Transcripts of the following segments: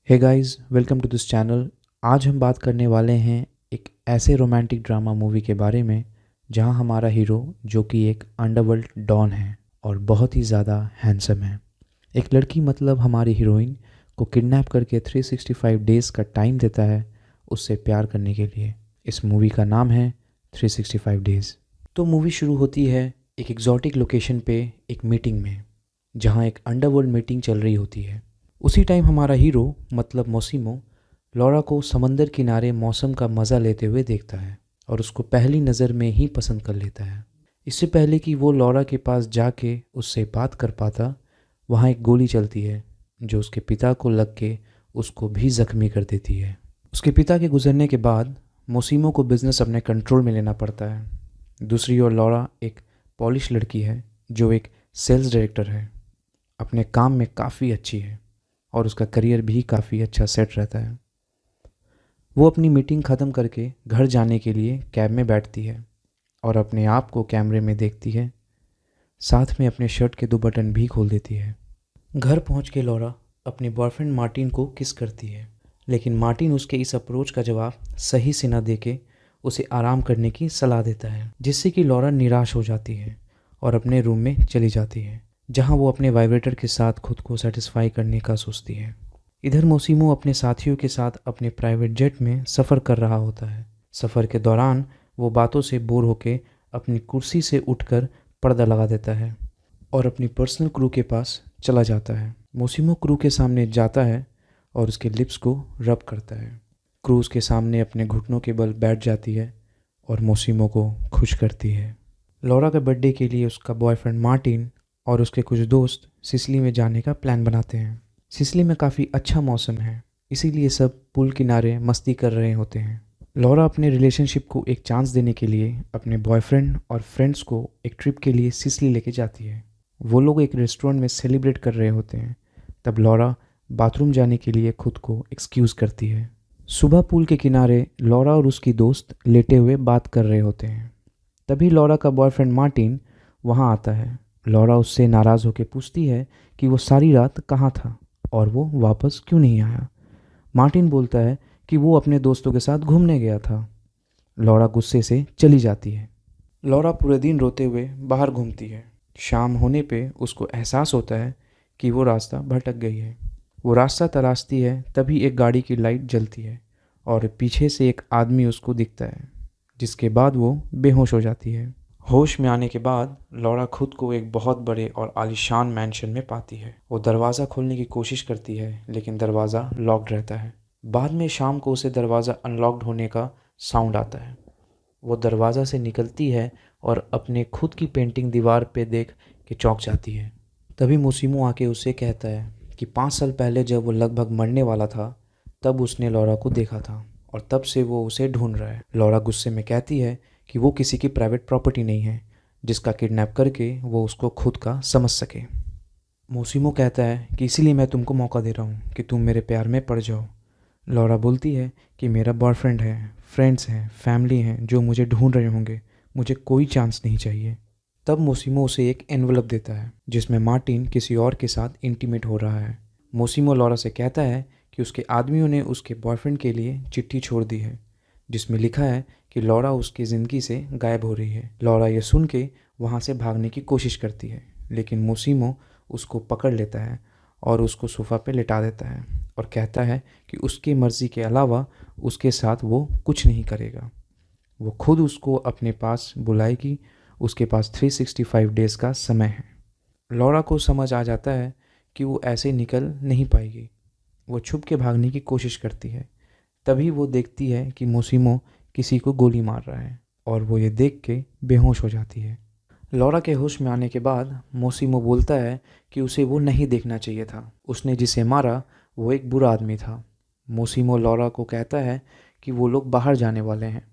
Hey guys, welcome to this channel. आज हम बात करने वाले हैं एक ऐसे रोमांटिक ड्रामा मूवी के बारे में जहां हमारा हीरो जो कि एक अंडरवर्ल्ड डॉन है और बहुत ही ज़्यादा हैंडसम है। एक लड़की मतलब हमारी हीरोइन को किडनैप करके 365 डेज़ का टाइम देता है उससे प्यार करने के लिए। इस मूवी का नाम है 365 डेज़। तो मूवी शुरू होती है एक एग्जॉटिक लोकेशन पे एक मीटिंग में, जहां एक अंडरवर्ल्ड मीटिंग चल रही होती है। उसी टाइम हमारा हीरो मतलब मोसिमो लॉरा को समंदर किनारे मौसम का मज़ा लेते हुए देखता है और उसको पहली नज़र में ही पसंद कर लेता है। इससे पहले कि वो लॉरा के पास जाके उससे बात कर पाता, वहाँ एक गोली चलती है जो उसके पिता को लग के उसको भी ज़ख्मी कर देती है। उसके पिता के गुजरने के बाद मोसिमो को बिज़नेस अपने कंट्रोल में लेना पड़ता है। दूसरी ओर लॉरा एक पॉलिश लड़की है जो एक सेल्स डायरेक्टर है, अपने काम में काफ़ी अच्छी है और उसका करियर भी काफ़ी अच्छा सेट रहता है। वो अपनी मीटिंग ख़त्म करके घर जाने के लिए कैब में बैठती है और अपने आप को कैमरे में देखती है, साथ में अपने शर्ट के 2 बटन भी खोल देती है। घर पहुंच के लॉरा अपने बॉयफ्रेंड मार्टिन को किस करती है, लेकिन मार्टिन उसके इस अप्रोच का जवाब सही से न देके उसे आराम करने की सलाह देता है, जिससे कि लॉरा निराश हो जाती है और अपने रूम में चली जाती है, जहां वो अपने वाइब्रेटर के साथ खुद को सेटिस्फाई करने का सोचती है। इधर मोसिमो अपने साथियों के साथ अपने प्राइवेट जेट में सफ़र कर रहा होता है। सफ़र के दौरान वो बातों से बोर होकर अपनी कुर्सी से उठकर पर्दा लगा देता है और अपनी पर्सनल क्रू के पास चला जाता है। मोसिमो क्रू के सामने जाता है और उसके लिप्स को रब करता है। क्रू उसके सामने अपने घुटनों के बल बैठ जाती है और मोसिमो को खुश करती है। लॉरा के बर्थडे के लिए उसका बॉयफ्रेंड मार्टिन और उसके कुछ दोस्त सिसिली में जाने का प्लान बनाते हैं। सिसिली में काफ़ी अच्छा मौसम है, इसीलिए सब पुल किनारे मस्ती कर रहे होते हैं। लॉरा अपने रिलेशनशिप को एक चांस देने के लिए अपने बॉयफ्रेंड और फ्रेंड्स को एक ट्रिप के लिए सिसिली लेके जाती है। वो लोग एक रेस्टोरेंट में सेलिब्रेट कर रहे होते हैं। तब लॉरा बाथरूम जाने के लिए खुद को एक्सक्यूज़ करती है। सुबह पुल के किनारे लॉरा और उसकी दोस्त लेटे हुए बात कर रहे होते हैं। तभी लॉरा का बॉयफ्रेंड मार्टिन वहाँ आता है। लॉरा उससे नाराज़ होकर पूछती है कि वो सारी रात कहाँ था और वो वापस क्यों नहीं आया। मार्टिन बोलता है कि वो अपने दोस्तों के साथ घूमने गया था। लॉरा गुस्से से चली जाती है। लॉरा पूरे दिन रोते हुए बाहर घूमती है। शाम होने पे उसको एहसास होता है कि वो रास्ता भटक गई है। वो रास्ता तलाशती है, तभी एक गाड़ी की लाइट जलती है और पीछे से एक आदमी उसको दिखता है, जिसके बाद वो बेहोश हो जाती है। होश में आने के बाद लॉरा खुद को एक बहुत बड़े और आलीशान मैंशन में पाती है। वो दरवाज़ा खोलने की कोशिश करती है, लेकिन दरवाज़ा लॉक्ड रहता है। बाद में शाम को उसे दरवाज़ा अनलॉक्ड होने का साउंड आता है। वो दरवाज़ा से निकलती है और अपने खुद की पेंटिंग दीवार पे देख के चौंक जाती है। तभी मोसिमो आके उससे कहता है कि 5 साल पहले जब वो लगभग मरने वाला था, तब उसने लॉरा को देखा था और तब से वो उसे ढूंढ रहा है। लॉरा गुस्से में कहती है कि वो किसी की प्राइवेट प्रॉपर्टी नहीं है जिसका किडनैप करके वो उसको खुद का समझ सके। मोसिमो कहता है कि इसीलिए मैं तुमको मौका दे रहा हूँ कि तुम मेरे प्यार में पड़ जाओ। लॉरा बोलती है कि मेरा बॉयफ्रेंड है, फ्रेंड्स हैं, फैमिली हैं जो मुझे ढूंढ रहे होंगे, मुझे कोई चांस नहीं चाहिए। तब मोसिमो उसे एक एनवलप देता है जिसमें मार्टिन किसी और के साथ इंटीमेट हो रहा है। मोसिमो लॉरा से कहता है कि उसके आदमियों ने उसके बॉयफ्रेंड के लिए चिट्ठी छोड़ दी है, जिसमें लिखा है कि लॉरा उसकी ज़िंदगी से गायब हो रही है। लॉरा ये सुन के वहाँ से भागने की कोशिश करती है, लेकिन मोसिमो उसको पकड़ लेता है और उसको सोफ़ा पे लिटा देता है और कहता है कि उसकी मर्ज़ी के अलावा उसके साथ वो कुछ नहीं करेगा। वो खुद उसको अपने पास बुलाएगी। उसके पास 365 डेज़ का समय है। लॉरा को समझ आ जाता है कि वो ऐसे निकल नहीं पाएगी। वो छुप के भागने की कोशिश करती है। तभी वो देखती है कि मोसिमो किसी को गोली मार रहा है और वो ये देख के बेहोश हो जाती है। लॉरा के होश में आने के बाद मोसिमो बोलता है कि उसे वो नहीं देखना चाहिए था। उसने जिसे मारा वो एक बुरा आदमी था। मोसिमो लॉरा को कहता है कि वो लोग बाहर जाने वाले हैं।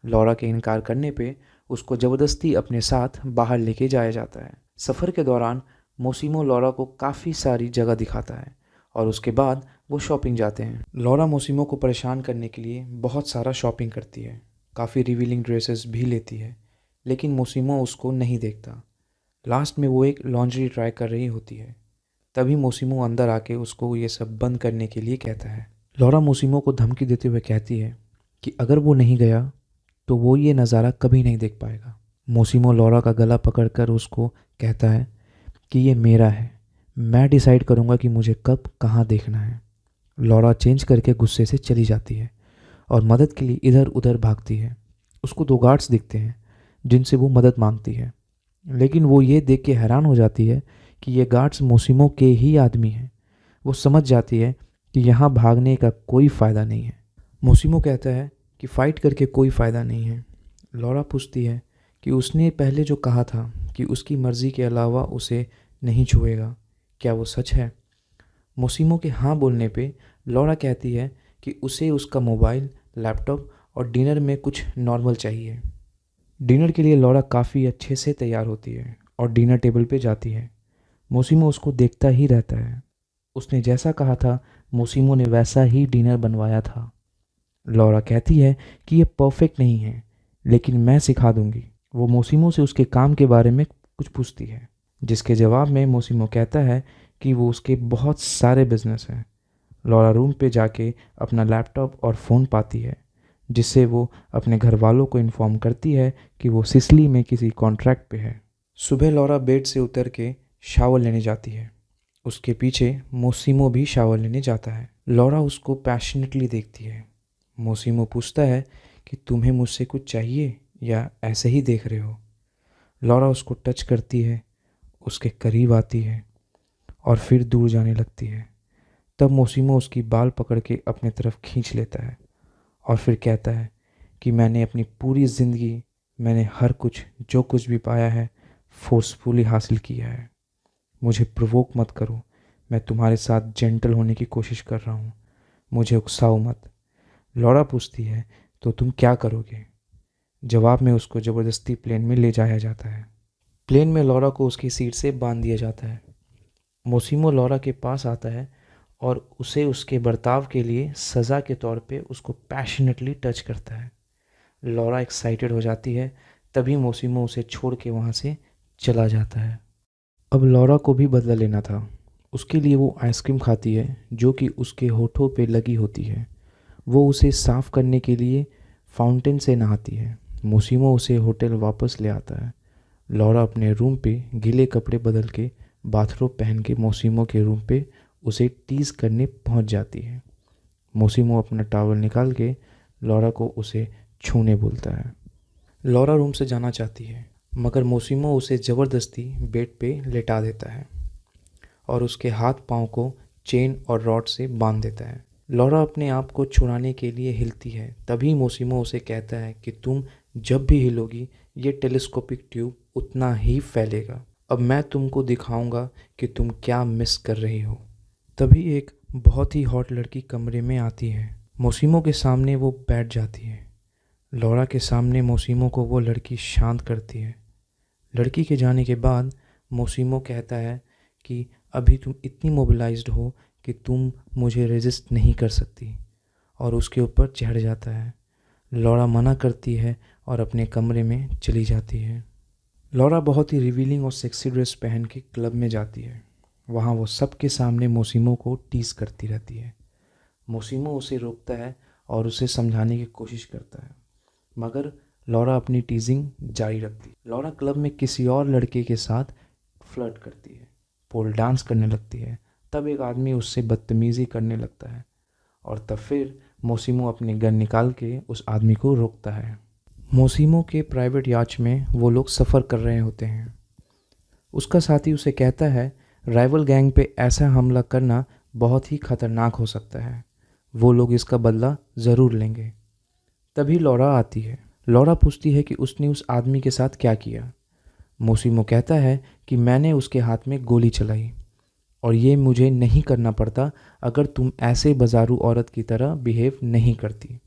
लॉरा के इनकार करने पे उसको ज़बरदस्ती अपने साथ बाहर लेके जाया जाता है। सफ़र के दौरान मोसिमो लॉरा को काफ़ी सारी जगह दिखाता है और उसके बाद वो शॉपिंग जाते हैं। लॉरा मोसिमो को परेशान करने के लिए बहुत सारा शॉपिंग करती है, काफ़ी रिवीलिंग ड्रेसेस भी लेती है, लेकिन मोसिमो उसको नहीं देखता। लास्ट में वो एक लॉन्ड्री ट्राई कर रही होती है। तभी मोसिमो अंदर आके उसको ये सब बंद करने के लिए कहता है। लौरा मोसिमो को धमकी देते हुए कहती है कि अगर वो नहीं गया तो वो ये नज़ारा कभी नहीं देख पाएगा। मोसिमो लौरा का गला पकड़कर उसको कहता है कि ये मेरा है, मैं डिसाइड करूँगा कि मुझे कब कहाँ देखना है। लौरा चेंज करके गुस्से से चली जाती है और मदद के लिए इधर उधर भागती है। उसको 2 गार्ड्स दिखते हैं जिनसे वो मदद मांगती है, लेकिन वो ये देख के हैरान हो जाती है कि ये गार्ड्स मोसिमो के ही आदमी हैं। वो समझ जाती है कि यहाँ भागने का कोई फ़ायदा नहीं है। मोसिमो कहता है कि फ़ाइट करके कोई फ़ायदा नहीं है। लौरा पूछती है कि उसने पहले जो कहा था कि उसकी मर्ज़ी के अलावा उसे नहीं छुएगा, क्या वो सच है? मोसिमो के हाँ बोलने पे लौरा कहती है कि उसे उसका मोबाइल, लैपटॉप और डिनर में कुछ नॉर्मल चाहिए। डिनर के लिए लौरा काफ़ी अच्छे से तैयार होती है और डिनर टेबल पे जाती है। मोसिमो उसको देखता ही रहता है। उसने जैसा कहा था मोसिमो ने वैसा ही डिनर बनवाया था। लौरा कहती है कि ये परफेक्ट नहीं है, लेकिन मैं सिखा दूंगी। वो मोसिमो से उसके काम के बारे में कुछ पूछती है, जिसके जवाब में मोसिमो कहता है कि वो उसके बहुत सारे बिजनेस हैं। लौरा रूम पे जाके अपना लैपटॉप और फ़ोन पाती है, जिससे वो अपने घर वालों को इन्फॉर्म करती है कि वो सिसिली में किसी कॉन्ट्रैक्ट पे है। सुबह लौरा बेड से उतर के शावर लेने जाती है। उसके पीछे मोसिमो भी शावर लेने जाता है। लौरा उसको पैशनेटली देखती है। मोसिमो पूछता है कि तुम्हें मुझसे कुछ चाहिए या ऐसे ही देख रहे हो? लौरा उसको टच करती है, उसके करीब आती है और फिर दूर जाने लगती है। तब मोसिमो उसकी बाल पकड़ के अपने तरफ खींच लेता है और फिर कहता है कि मैंने अपनी पूरी ज़िंदगी, मैंने हर कुछ जो कुछ भी पाया है फोर्सफुली हासिल किया है। मुझे प्रोवोक मत करो, मैं तुम्हारे साथ जेंटल होने की कोशिश कर रहा हूँ, मुझे उकसाओ मत। लौरा पूछती है तो तुम क्या करोगे? जवाब में उसको ज़बरदस्ती प्लेन में ले जाया जाता है। प्लेन में लौरा को उसकी सीट से बांध दिया जाता है। मोसिमो लौरा के पास आता है और उसे उसके बर्ताव के लिए सज़ा के तौर पे उसको पैशनेटली टच करता है। लौरा एक्साइटेड हो जाती है। तभी मोसिमो उसे छोड़ के वहाँ से चला जाता है। अब लौरा को भी बदला लेना था। उसके लिए वो आइसक्रीम खाती है जो कि उसके होठों पे लगी होती है। वो उसे साफ़ करने के लिए फाउंटेन से नहाती है। मोसिमो उसे होटल वापस ले आता है। लौरा अपने रूम पे गीले कपड़े बदल के बाथरोब पहन के मोसिमो के रूम पे उसे टीज़ करने पहुंच जाती है। मोसिमो अपना टॉवल निकाल के लौरा को उसे छूने बोलता है। लौरा रूम से जाना चाहती है, मगर मोसिमो उसे ज़बरदस्ती बेड पे लेटा देता है और उसके हाथ पाँव को चेन और रॉड से बांध देता है। लौरा अपने आप को छुड़ाने के लिए हिलती है। तभी मोसिमो उसे कहता है कि तुम जब भी हिलोगी ये टेलीस्कोपिक ट्यूब उतना ही फैलेगा। अब मैं तुमको दिखाऊंगा कि तुम क्या मिस कर रही हो। तभी एक बहुत ही हॉट लड़की कमरे में आती है। मोसिमो के सामने वो बैठ जाती है। लौरा के सामने मोसिमो को वो लड़की शांत करती है। लड़की के जाने के बाद मोसिमो कहता है कि अभी तुम इतनी मोबिलाइज्ड हो कि तुम मुझे रेजिस्ट नहीं कर सकती, और उसके ऊपर चढ़ जाता है। लौरा मना करती है और अपने कमरे में चली जाती है। लौरा बहुत ही रिवीलिंग और सेक्सी ड्रेस पहन के क्लब में जाती है। वहाँ वो सबके सामने मोसिमो को टीज़ करती रहती है। मोसिमो उसे रोकता है और उसे समझाने की कोशिश करता है, मगर लौरा अपनी टीजिंग जारी रखती है। लौरा क्लब में किसी और लड़के के साथ फ्लर्ट करती है, पोल डांस करने लगती है। तब एक आदमी उससे बदतमीज़ी करने लगता है और तब फिर मोसिमो अपनी गन निकाल के उस आदमी को रोकता है। मोसिमो के प्राइवेट याच में वो लोग सफ़र कर रहे होते हैं। उसका साथी उसे कहता है राइवल गैंग पे ऐसा हमला करना बहुत ही ख़तरनाक हो सकता है, वो लोग इसका बदला ज़रूर लेंगे। तभी लौरा आती है। लौरा पूछती है कि उसने उस आदमी के साथ क्या किया। मोसिमो कहता है कि मैंने उसके हाथ में गोली चलाई और ये मुझे नहीं करना पड़ता अगर तुम ऐसे बाजारू औरत की तरह बिहेव नहीं करती।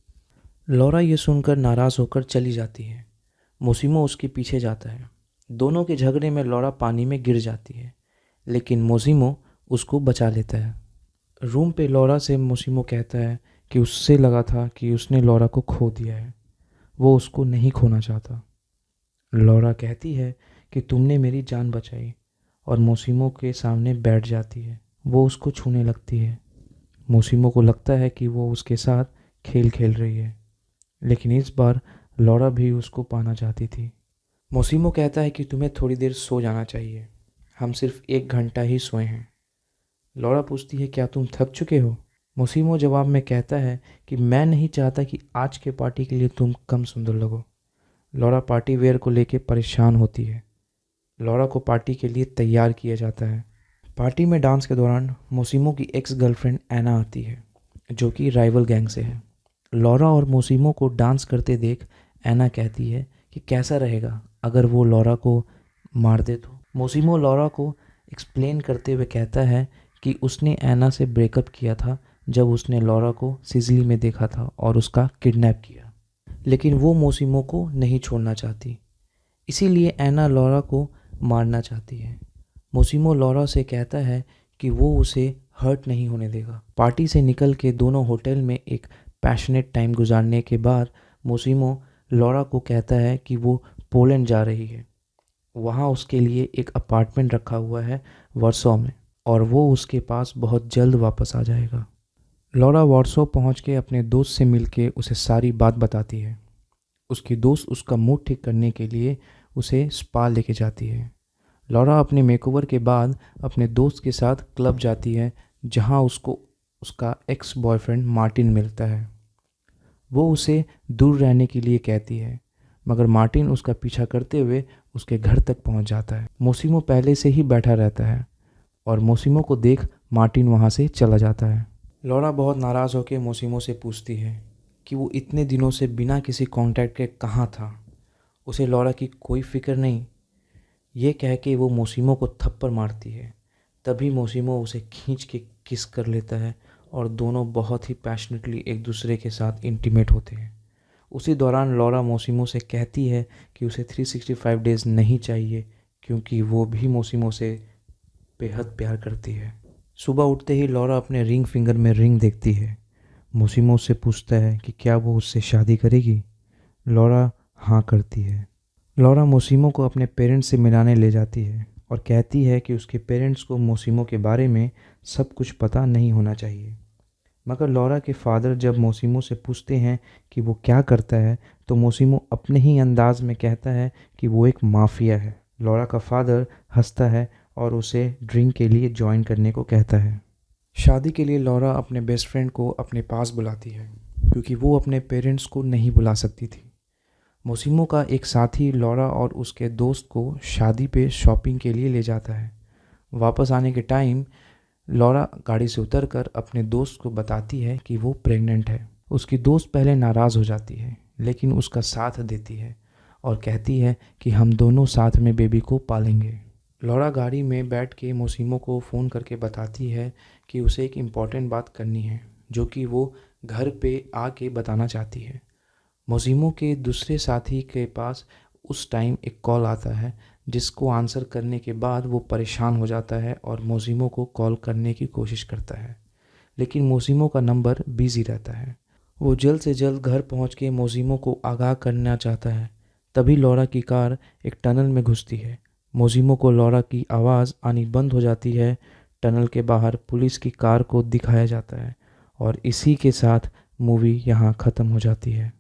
लौरा ये सुनकर नाराज़ होकर चली जाती है। मोसिमो उसके पीछे जाता है। दोनों के झगड़े में लौरा पानी में गिर जाती है, लेकिन मोसिमो उसको बचा लेता है। रूम पे लौरा से मोसिमो कहता है कि उससे लगा था कि उसने लौरा को खो दिया है, वो उसको नहीं खोना चाहता। लौरा कहती है कि तुमने मेरी जान बचाई और मोसिमो के सामने बैठ जाती है। वो उसको छूने लगती है। मोसिमो को लगता है कि वो उसके साथ खेल खेल रही है, लेकिन इस बार लौरा भी उसको पाना चाहती थी। मोसिमो कहता है कि तुम्हें थोड़ी देर सो जाना चाहिए, हम सिर्फ 1 घंटा ही सोए हैं। लौरा पूछती है क्या तुम थक चुके हो? मोसिमो जवाब में कहता है कि मैं नहीं चाहता कि आज के पार्टी के लिए तुम कम सुंदर लगो। लौरा पार्टी वेयर को लेकर परेशान होती है। लौरा को पार्टी के लिए तैयार किया जाता है। पार्टी में डांस के दौरान मोसिमो की एक्स गर्लफ्रेंड एना आती है, जो कि राइवल गैंग से है। लौरा और मोसिमो को डांस करते देख एना कहती है कि कैसा रहेगा अगर वो लौरा को मार दे तो। मोसिमो लौरा को एक्सप्लेन करते हुए कहता है कि उसने एना से ब्रेकअप किया था जब उसने लौरा को सिसिली में देखा था और उसका किडनैप किया, लेकिन वो मोसिमो को नहीं छोड़ना चाहती, इसीलिए एना लौरा को मारना चाहती है। मोसिमो लौरा से कहता है कि वो उसे हर्ट नहीं होने देगा। पार्टी से निकल के दोनों होटल में एक पैशनेट टाइम गुजारने के बाद मोसिमो लौरा को कहता है कि वो पोलैंड जा रही है। वहाँ उसके लिए एक अपार्टमेंट रखा हुआ है वार्सो में, और वो उसके पास बहुत जल्द वापस आ जाएगा। लौरा वार्सो पहुँच के अपने दोस्त से मिल के उसे सारी बात बताती है। उसकी दोस्त उसका मूड ठीक करने के लिए उसे स्पा लेके जाती है। लौरा अपने मेकओवर के बाद अपने दोस्त के साथ क्लब जाती है, जहां उसको उसका एक्स बॉयफ्रेंड मार्टिन मिलता है। वो उसे दूर रहने के लिए कहती है, मगर मार्टिन उसका पीछा करते हुए उसके घर तक पहुंच जाता है। मोसिमो पहले से ही बैठा रहता है और मोसिमो को देख मार्टिन वहां से चला जाता है। लौरा बहुत नाराज़ होकर मोसिमो से पूछती है कि वो इतने दिनों से बिना किसी कांटेक्ट के कहाँ था। उसे लौरा की कोई फिक्र नहीं। ये कह के वो मोसिमो को थप्पड़ मारती है। तभी मोसिमो उसे खींच के किस कर लेता है और दोनों बहुत ही पैशनेटली एक दूसरे के साथ इंटीमेट होते हैं। उसी दौरान लौरा मोसिमो से कहती है कि उसे 365 डेज़ नहीं चाहिए, क्योंकि वो भी मोसिमो से बेहद प्यार करती है। सुबह उठते ही लौरा अपने रिंग फिंगर में रिंग देखती है। मोसिमो से पूछता है कि क्या वो उससे शादी करेगी। लौरा हाँ करती है। लौरा मोसिमो को अपने पेरेंट्स से मिलाने ले जाती है और कहती है कि उसके पेरेंट्स को मोसिमो के बारे में सब कुछ पता नहीं होना चाहिए। मगर लौरा के फादर जब मोसिमो से पूछते हैं कि वो क्या करता है, तो मोसिमो अपने ही अंदाज में कहता है कि वो एक माफिया है। लौरा का फादर हंसता है और उसे ड्रिंक के लिए ज्वाइन करने को कहता है। शादी के लिए लौरा अपने बेस्ट फ्रेंड को अपने पास बुलाती है, क्योंकि वो अपने पेरेंट्स को नहीं बुला सकती थी। मोसिमो का एक साथी लौरा और उसके दोस्त को शादी पे शॉपिंग के लिए ले जाता है। वापस आने के टाइम लौरा गाड़ी से उतरकर अपने दोस्त को बताती है कि वो प्रेग्नेंट है। उसकी दोस्त पहले नाराज़ हो जाती है, लेकिन उसका साथ देती है और कहती है कि हम दोनों साथ में बेबी को पालेंगे। लौरा गाड़ी में बैठ के मोसिमो को फ़ोन करके बताती है कि उसे एक इम्पॉर्टेंट बात करनी है, जो कि वो घर पे आके बताना चाहती है। मोसिमो के दूसरे साथी के पास उस टाइम एक कॉल आता है, जिसको आंसर करने के बाद वो परेशान हो जाता है और मोसिमो को कॉल करने की कोशिश करता है, लेकिन मोसिमो का नंबर बिजी रहता है। वो जल्द से जल्द घर पहुंच के मोसिमो को आगाह करना चाहता है। तभी लौरा की कार एक टनल में घुसती है। मोसिमो को लौरा की आवाज़ आनी बंद हो जाती है। टनल के बाहर पुलिस की कार को दिखाया जाता है और इसी के साथ मूवी यहाँ ख़त्म हो जाती है।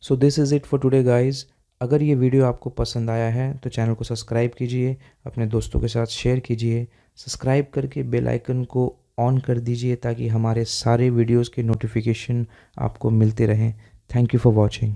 So this is it for today guys. अगर ये वीडियो आपको पसंद आया है तो चैनल को सब्सक्राइब कीजिए, अपने दोस्तों के साथ शेयर कीजिए, सब्सक्राइब करके बेल आइकन को ऑन कर दीजिए ताकि हमारे सारे वीडियोस के नोटिफिकेशन आपको मिलते रहें। Thank you for watching.